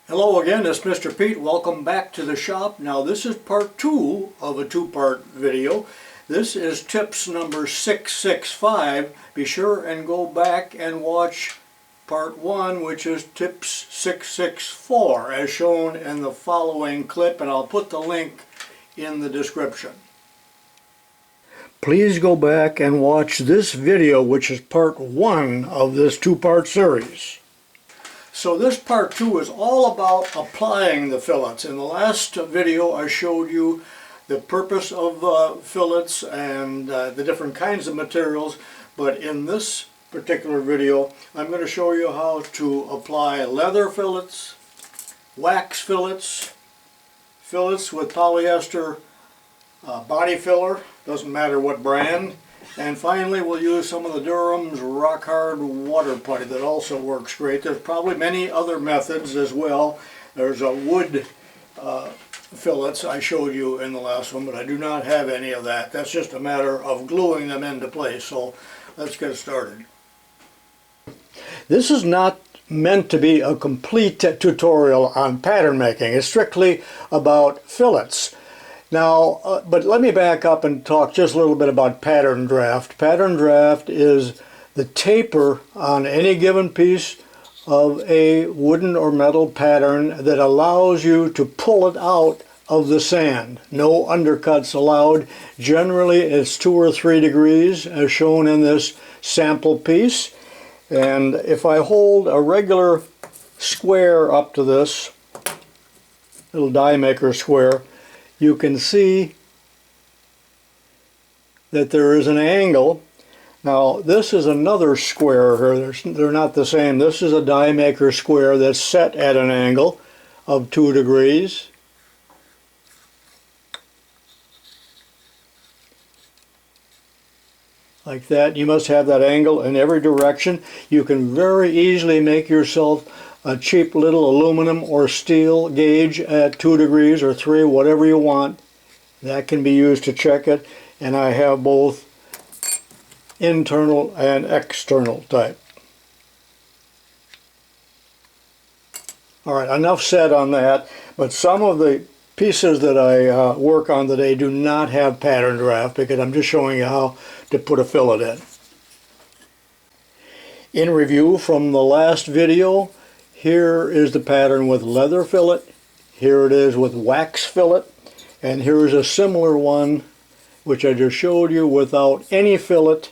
Hello again, it's Mr. Pete. Welcome back to the shop. Now this is part 2 of a two-part video. This is tips number 665. Be sure and go back and watch part 1, which is tips 664, as shown in the following clip, and I'll put the link in the description. Please go back and watch this video, which is part 1 of this two-part series. So this part 2 is all about applying the fillets. In the last video I showed you the purpose of fillets and the different kinds of materials, but in this particular video I'm going to show you how to apply leather fillets, wax fillets, fillets with polyester body filler, doesn't matter what brand, and finally we'll use some of the Durham's rock hard water putty that also works great. There's probably many other methods as well. There's a wood fillets I showed you in the last one, but I do not have any of that. That's just a matter of gluing them into place. So let's get started. This is not meant to be a complete tutorial on pattern making. It's strictly about fillets. Now, but let me back up and talk just a little bit about pattern draft. Pattern draft is the taper on any given piece of a wooden or metal pattern that allows you to pull it out of the sand. No undercuts allowed. Generally it's 2 or 3 degrees as shown in this sample piece. And if I hold a regular square up to this, little die maker square, you can see that there is an angle. Now this is another square here, they're not the same. This is a die maker square that's set at an angle of 2 degrees. Like that. You must have that angle in every direction. You can very easily make yourself a cheap little aluminum or steel gauge at 2 degrees or 3, whatever you want. That can be used to check it, and I have both internal and external type. Alright, enough said on that, but some of the pieces that I work on today do not have pattern draft because I'm just showing you how to put a fillet in. In review from the last video, here is the pattern with leather fillet, here it is with wax fillet, and here is a similar one which I just showed you without any fillet.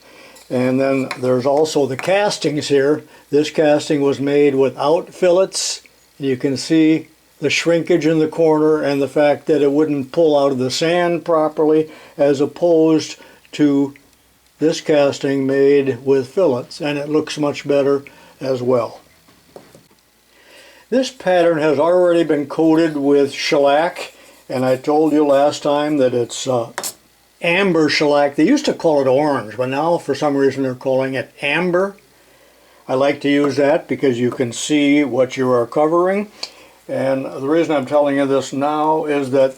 And then there's also the castings here. This casting was made without fillets. You can see the shrinkage in the corner and the fact that it wouldn't pull out of the sand properly, as opposed to this casting made with fillets, and it looks much better as well. This pattern has already been coated with shellac, and I told you last time that it's amber shellac. They used to call it orange, but now for some reason they're calling it amber. I like to use that because you can see what you are covering. And the reason I'm telling you this now is that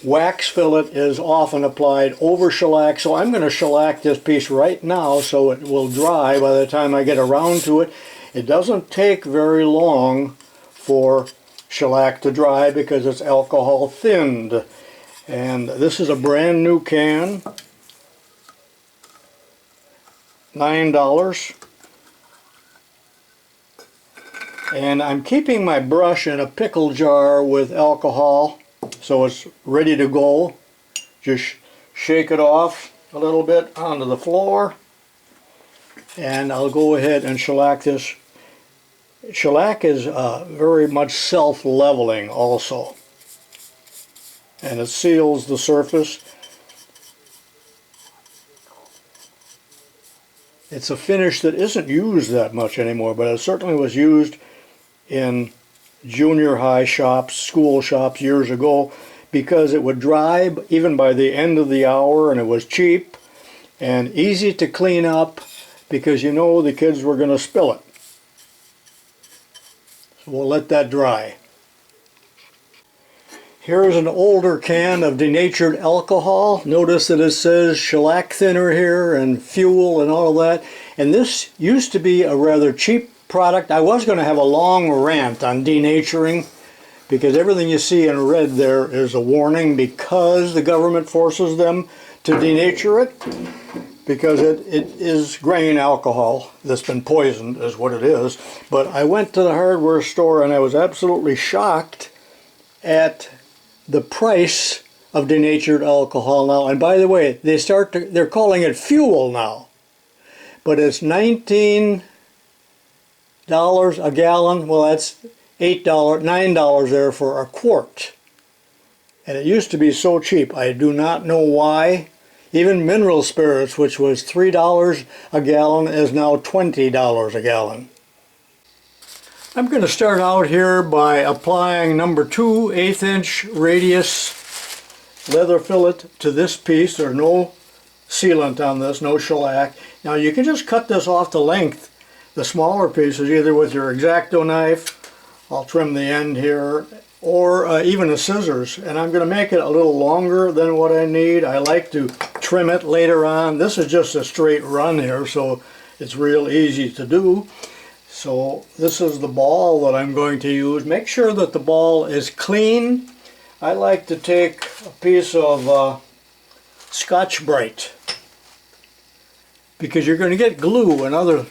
wax fillet is often applied over shellac, so I'm going to shellac this piece right now so it will dry by the time I get around to it. It doesn't take very long for shellac to dry because it's alcohol thinned. And this is a brand new can, $9. And I'm keeping my brush in a pickle jar with alcohol so it's ready to go. Just shake it off a little bit onto the floor, and I'll go ahead and shellac this. Shellac is very much self-leveling also, and it seals the surface. It's a finish that isn't used that much anymore, but it certainly was used in junior high shops, school shops years ago, because it would dry even by the end of the hour, and it was cheap and easy to clean up because you know the kids were going to spill it. So we'll let that dry. Here's an older can of denatured alcohol. Notice that it says shellac thinner here and fuel and all of that. And this used to be a rather cheap product. I was going to have a long rant on denaturing, because everything you see in red there is a warning because the government forces them to denature it, because it is grain alcohol that's been poisoned is what it is. But I went to the hardware store and I was absolutely shocked at the price of denatured alcohol now. And by the way, they're calling it fuel now, but it's $19 a gallon. Well, that's $9 there for a quart. And it used to be so cheap. I do not know why. Even mineral spirits, which was $3 a gallon, is now $20 a gallon. I'm going to start out here by applying number 2 1/8" radius leather fillet to this piece. There's no sealant on this, no shellac. Now you can just cut this off the length, the smaller pieces, either with your X-Acto knife, I'll trim the end here, or even a scissors. And I'm going to make it a little longer than what I need. I like to trim it later on. This is just a straight run here, so it's real easy to do. So this is the ball that I'm going to use. Make sure that the ball is clean. I like to take a piece of Scotch-Brite, because you're going to get glue and other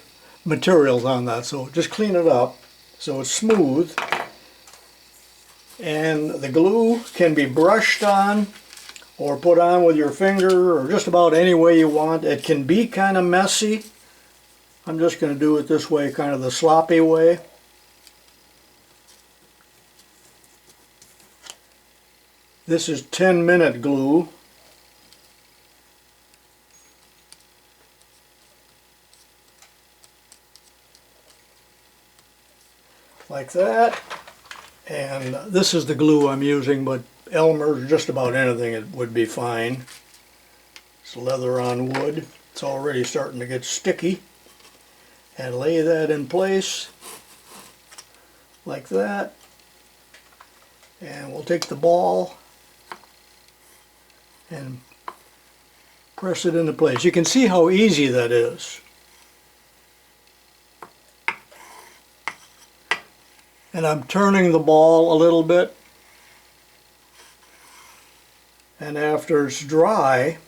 materials on that, so just clean it up so it's smooth. And the glue can be brushed on or put on with your finger, or just about any way you want. It can be kind of messy. I'm just going to do it this way, kind of the sloppy way. This is 10-minute glue. Like that. And this is the glue I'm using, but Elmer's, just about anything, it would be fine. It's leather on wood. It's already starting to get sticky. And lay that in place like that. And we'll take the ball and press it into place. You can see how easy that is. And I'm turning the ball a little bit, and after it's dry,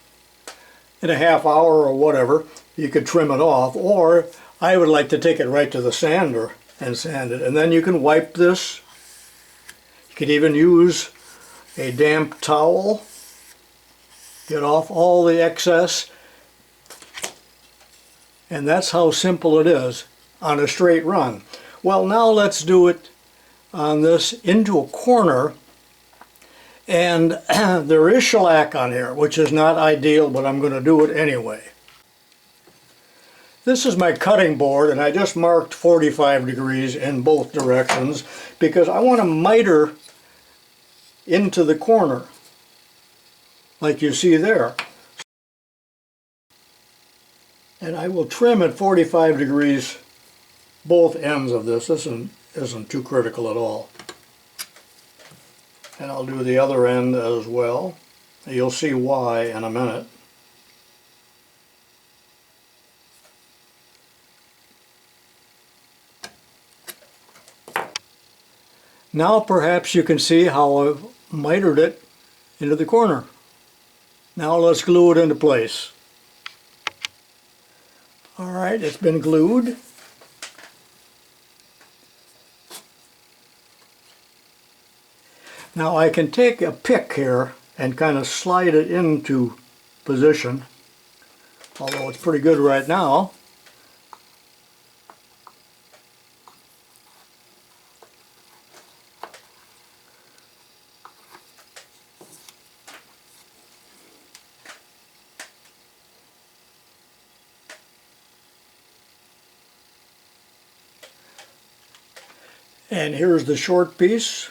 in a half hour or whatever, you could trim it off, or I would like to take it right to the sander and sand it. And then you can wipe this. You could even use a damp towel, get off all the excess, and that's how simple it is on a straight run. Well, now let's do it on this into a corner, and there is shellac on here, which is not ideal, but I'm going to do it anyway. This is my cutting board, and I just marked 45 degrees in both directions because I want to miter into the corner like you see there. And I will trim at 45 degrees both ends of this. This isn't too critical at all. And I'll do the other end as well. You'll see why in a minute. Now perhaps you can see how I've mitered it into the corner. Now let's glue it into place. Alright, it's been glued. Now I can take a pick here and kind of slide it into position, although it's pretty good right now. And here's the short piece.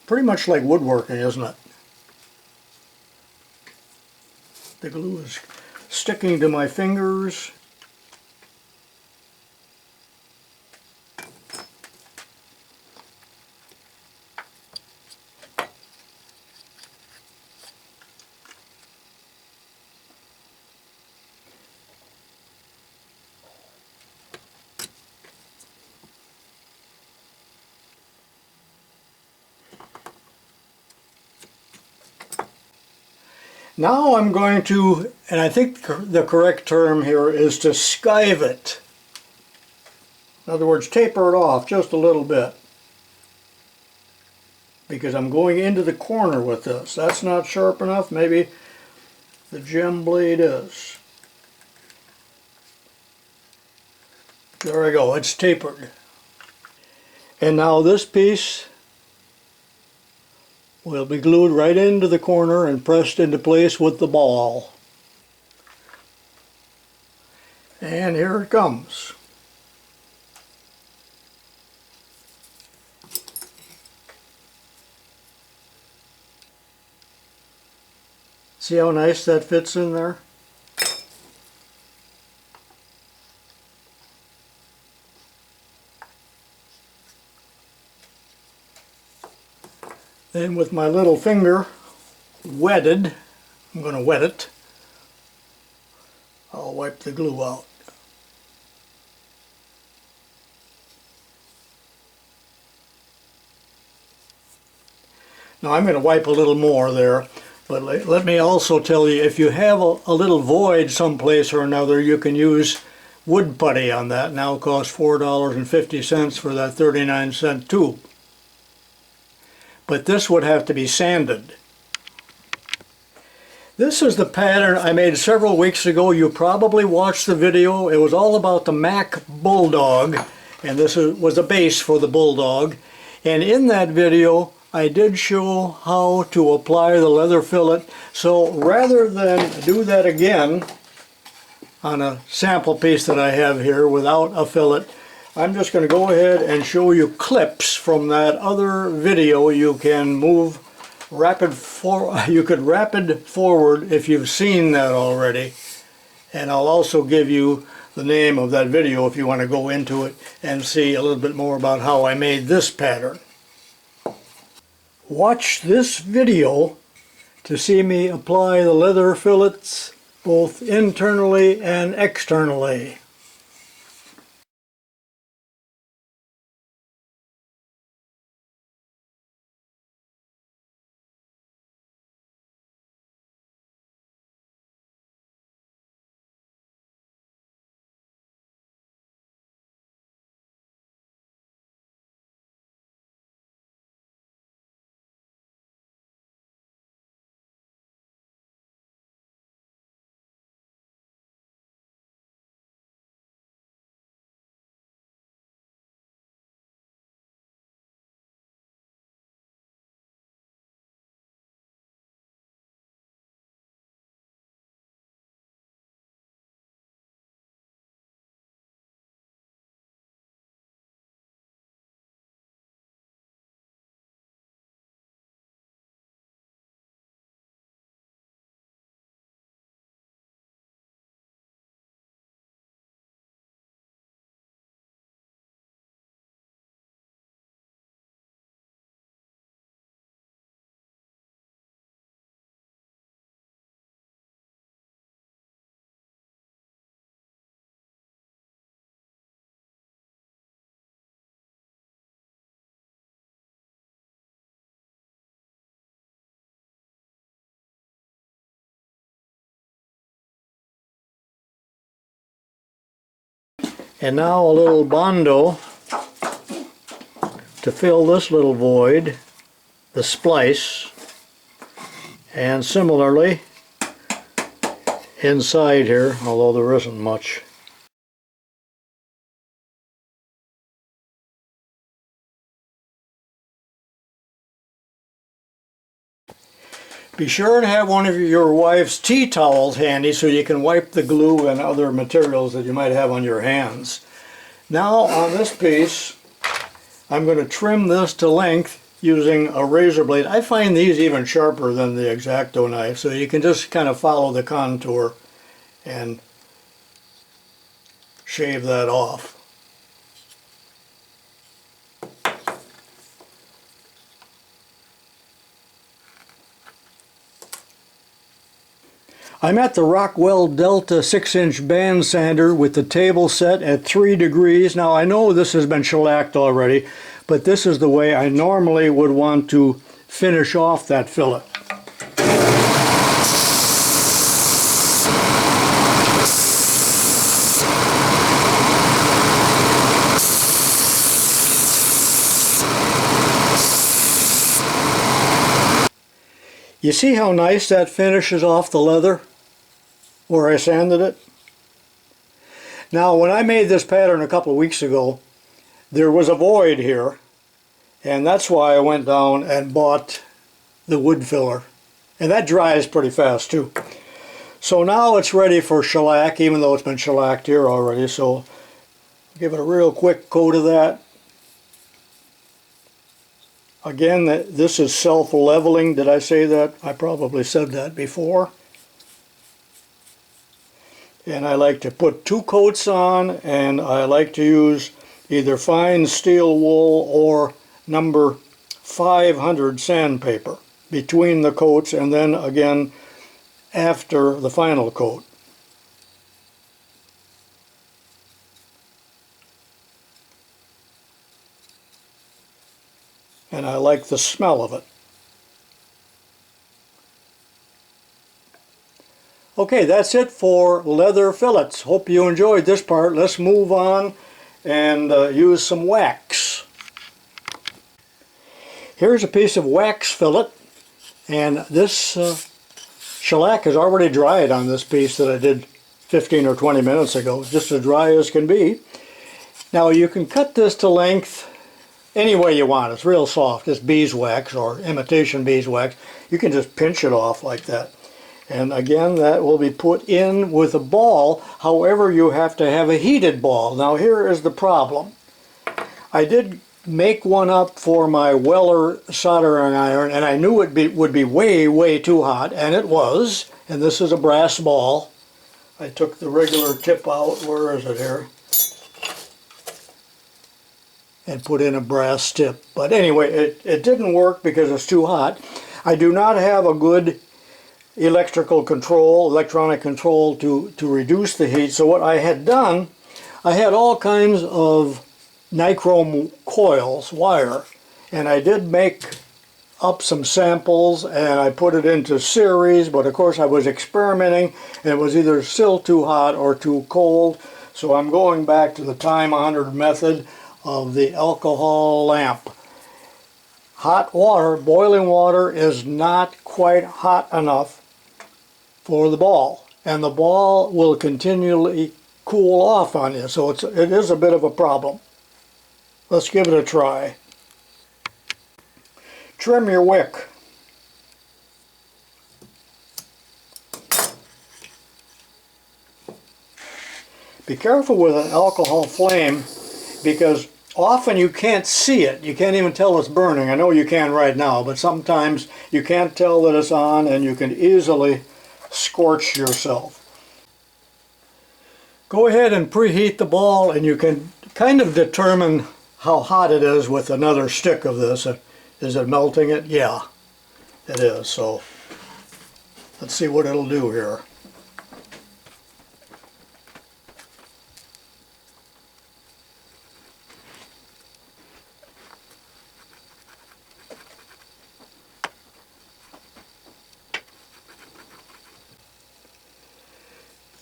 Pretty much like woodworking, isn't it? The glue is sticking to my fingers. Now I'm going to, and I think the correct term here is to skive it. In other words, taper it off just a little bit. Because I'm going into the corner with this. That's not sharp enough. Maybe the gem blade is. There we go. It's tapered. And now this piece will be glued right into the corner and pressed into place with the ball. And here it comes. See how nice that fits in there? Then with my little finger wetted, I'm going to wet it, I'll wipe the glue out. Now I'm going to wipe a little more there, but let me also tell you, if you have a little void someplace or another, you can use wood putty on that. Now it costs $4.50 for that 39-cent tube. But this would have to be sanded. This is the pattern I made several weeks ago. You probably watched the video. It was all about the Mac Bulldog, and this was a base for the Bulldog. And in that video, I did show how to apply the leather fillet. So rather than do that again on a sample piece that I have here without a fillet, I'm just going to go ahead and show you clips from that other video. You can move you could rapid forward if you've seen that already. And I'll also give you the name of that video if you want to go into it and see a little bit more about how I made this pattern. Watch this video to see me apply the leather fillets both internally and externally. And now a little Bondo to fill this little void, the splice, and similarly inside here, although there isn't much. Be sure to have one of your wife's tea towels handy so you can wipe the glue and other materials that you might have on your hands. Now on this piece, I'm going to trim this to length using a razor blade. I find these even sharper than the X-Acto knife, so you can just kind of follow the contour and shave that off. I'm at the Rockwell Delta 6-inch band sander with the table set at 3 degrees. Now I know this has been shellacked already, but this is the way I normally would want to finish off that fillet. You see how nice that finishes off the leather where I sanded it? Now when I made this pattern a couple of weeks ago, there was a void here, and that's why I went down and bought the wood filler. And that dries pretty fast too. So now it's ready for shellac, even though it's been shellacked here already. So give it a real quick coat of that. Again, this is self-leveling. Did I say that? I probably said that before. And I like to put 2 coats on, and I like to use either fine steel wool or number 500 sandpaper between the coats, and then again after the final coat. And I like the smell of it. Okay, that's it for leather fillets. Hope you enjoyed this part. Let's move on and use some wax. Here's a piece of wax fillet, and this shellac is already dried on this piece that I did 15 or 20 minutes ago, just as dry as can be. Now you can cut this to length any way you want. It's real soft. It's beeswax or imitation beeswax. You can just pinch it off like that. And again, that will be put in with a ball. However, you have to have a heated ball. Now here is the problem. I did make one up for my Weller soldering iron, and I knew it would be way too hot, and it was. And this is a brass ball. I took the regular tip out. Where is it here? And put in a brass tip. But anyway, it didn't work because it's too hot. I do not have a good electronic control to reduce the heat. So what I had done, I had all kinds of nichrome coils, wire, and I did make up some samples and I put it into series, but of course I was experimenting and it was either still too hot or too cold. So I'm going back to the time-honored method of the alcohol lamp. Hot water, boiling water, is not quite hot enough for the ball, and the ball will continually cool off on you, so it is a bit of a problem. Let's give it a try. Trim your wick. Be careful with an alcohol flame, because often you can't see it. You can't even tell it's burning. I know you can right now, but sometimes you can't tell that it's on and you can easily scorch yourself. Go ahead and preheat the ball, and you can kind of determine how hot it is with another stick of this. Is it melting it? Yeah, it is. So let's see what it'll do here.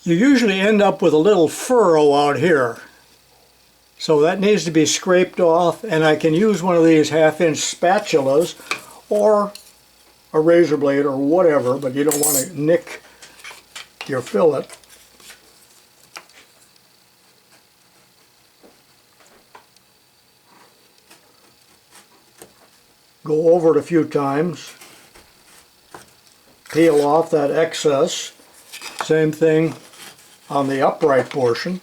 You usually end up with a little furrow out here. So that needs to be scraped off, and I can use one of these 1/2-inch spatulas or a razor blade or whatever, but you don't want to nick your fillet. Go over it a few times. Peel off that excess. Same thing on the upright portion.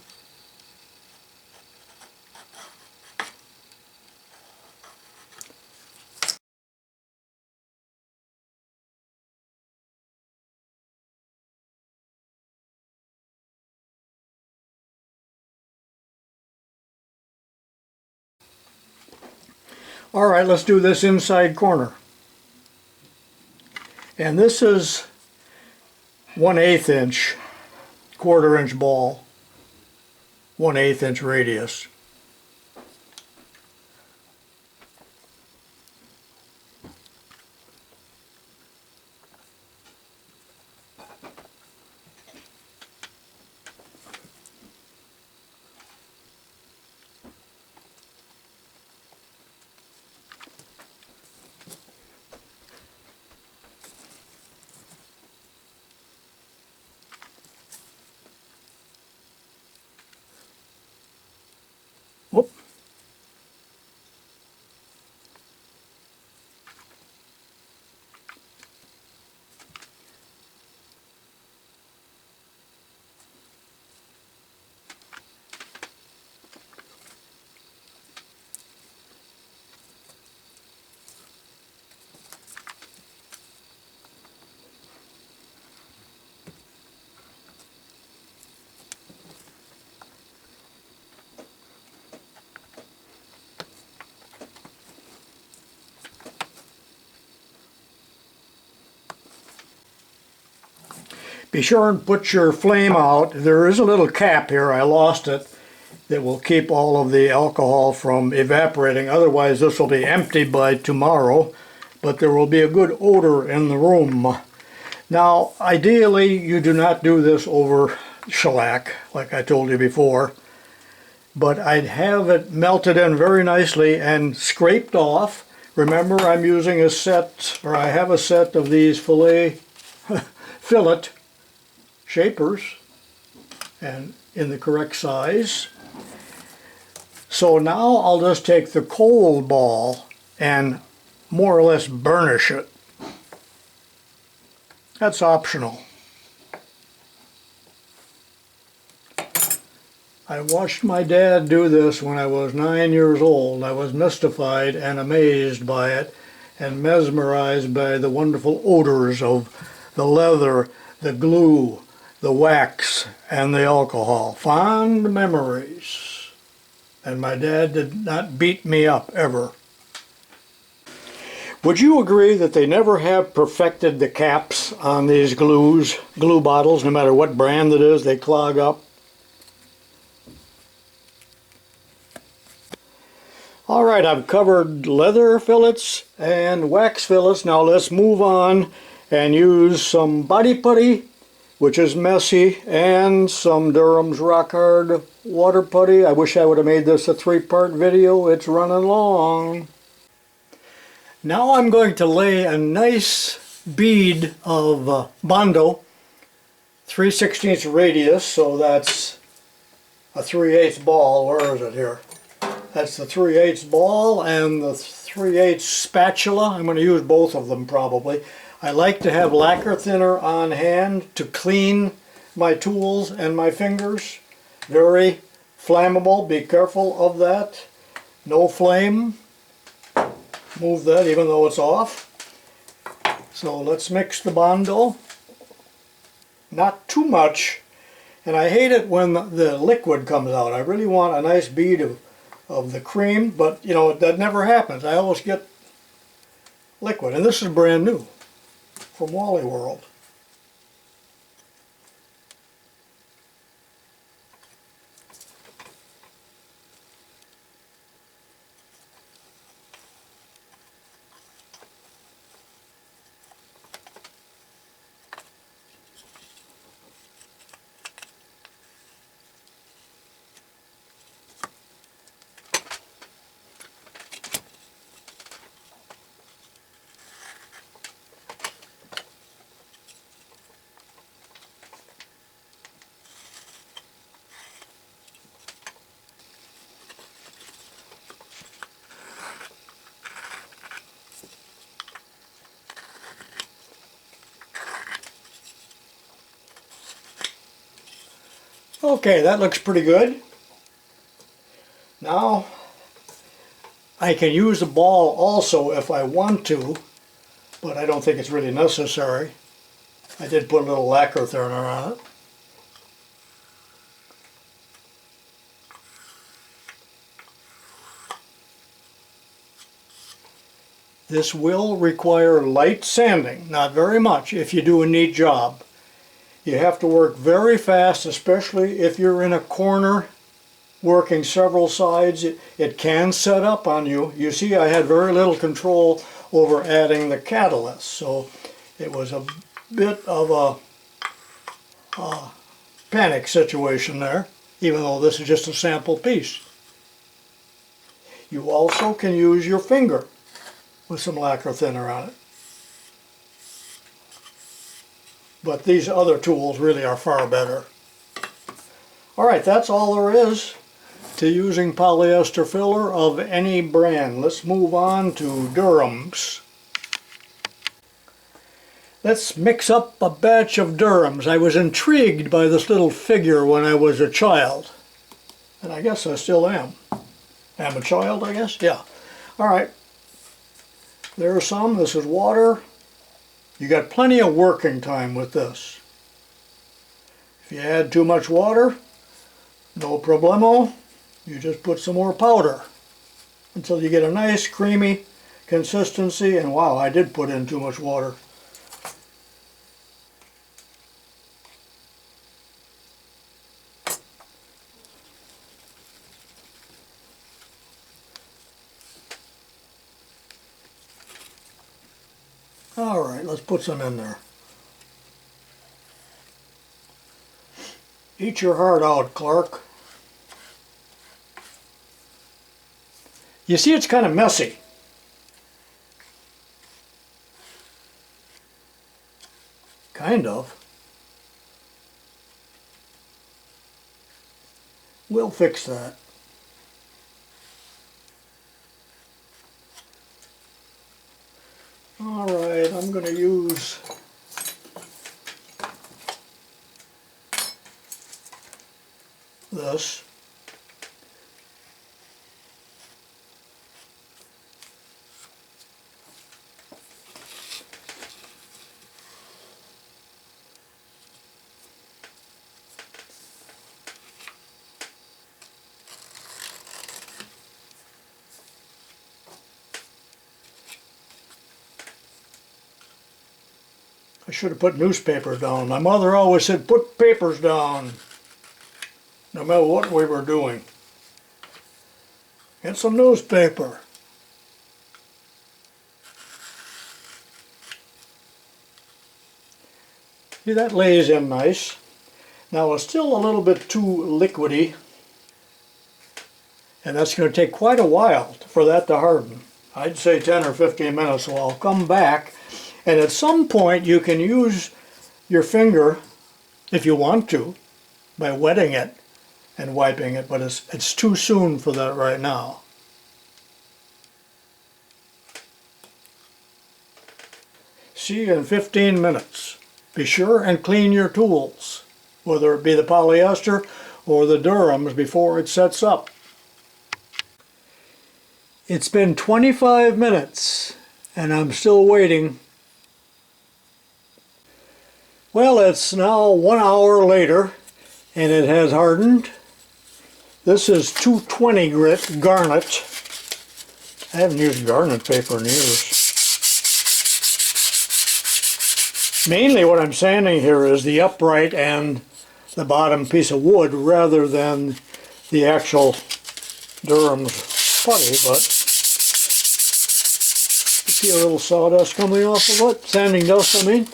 Alright, let's do this inside corner. And this is 1/8 inch, 1/4 inch ball, 1/8 inch radius. Be sure and put your flame out. There is a little cap here, I lost it, that will keep all of the alcohol from evaporating. Otherwise this will be empty by tomorrow, but there will be a good odor in the room. Now ideally you do not do this over shellac like I told you before, but I'd have it melted in very nicely and scraped off. Remember, I'm using a set, or I have a set of these fillet fillet shapers, and in the correct size. So now I'll just take the cold ball and more or less burnish it. That's optional. I watched my dad do this when I was 9 years old. I was mystified and amazed by it and mesmerized by the wonderful odors of the leather, the glue, the wax, and the alcohol. Fond memories. And my dad did not beat me up ever. Would you agree that they never have perfected the caps on these glue bottles, no matter what brand it is, they clog up? Alright, I've covered leather fillets and wax fillets. Now let's move on and use some body putty, which is messy, and some Durham's Rock Hard water putty. I wish I would have made this a 3-part video. It's running long. Now I'm going to lay a nice bead of Bondo, 3/16 radius, so that's a 3/8 ball. Where is it here? That's the 3/8 ball and the 3/8 spatula. I'm going to use both of them probably. I like to have lacquer thinner on hand to clean my tools and my fingers. Very flammable. Be careful of that. No flame. Move that even though it's off. So let's mix the Bondo. Not too much. And I hate it when the liquid comes out. I really want a nice bead of the cream, but you know, that never happens. I always get liquid, and this is brand new from Wally World. Okay, that looks pretty good. Now I can use the ball also if I want to, but I don't think it's really necessary. I did put a little lacquer thinner on it. This will require light sanding, not very much if you do a neat job. You have to work very fast, especially if you're in a corner working several sides. It can set up on you. You see, I had very little control over adding the catalyst, so it was a bit of a panic situation there, even though this is just a sample piece. You also can use your finger with some lacquer thinner on it. But these other tools really are far better. Alright, that's all there is to using polyester filler of any brand. Let's move on to Durham's. Let's mix up a batch of Durham's. I was intrigued by this little figure when I was a child. And I guess I still am. I'm a child, I guess? Yeah. Alright. There's some. This is water. You got plenty of working time with this. If you add too much water, no problemo. You just put some more powder until you get a nice creamy consistency. And wow, I did put in too much water. Alright, let's put some in there. Eat your heart out, Clark. You see, it's kind of messy. Kind of. We'll fix that. Alright, I'm going to use this. I should have put newspapers down. My mother always said, put papers down, no matter what we were doing. Get some newspaper. See, that lays in nice. Now it's still a little bit too liquidy, and that's going to take quite a while for that to harden. I'd say 10 or 15 minutes, so I'll come back. And at some point you can use your finger, if you want to, by wetting it and wiping it, but it's too soon for that right now. See you in 15 minutes. Be sure and clean your tools, whether it be the polyester or the Durhams, before it sets up. It's been 25 minutes and I'm still waiting. Well, it's now 1 hour later and it has hardened. This is 220 grit garnet. I haven't used garnet paper in years. Mainly what I'm sanding here is the upright and the bottom piece of wood rather than the actual Durham's putty, but you see a little sawdust coming off of it, sanding dust I mean.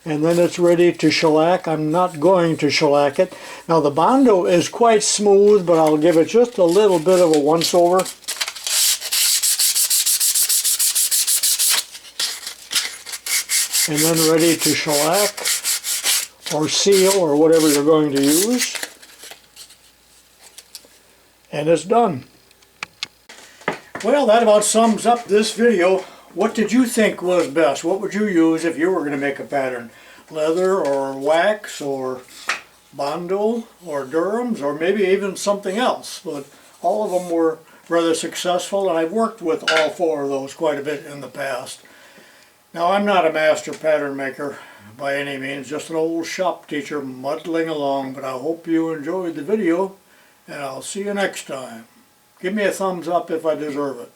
And then it's ready to shellac. I'm not going to shellac it. Now the Bondo is quite smooth, but I'll give it just a little bit of a once over. And then ready to shellac or seal or whatever you're going to use. And it's done. Well, that about sums up this video. What did you think was best? What would you use if you were going to make a pattern? Leather or wax or Bondo or Durham's or maybe even something else. But all of them were rather successful, and I've worked with all four of those quite a bit in the past. Now, I'm not a master pattern maker by any means, just an old shop teacher muddling along, but I hope you enjoyed the video, and I'll see you next time. Give me a thumbs up if I deserve it.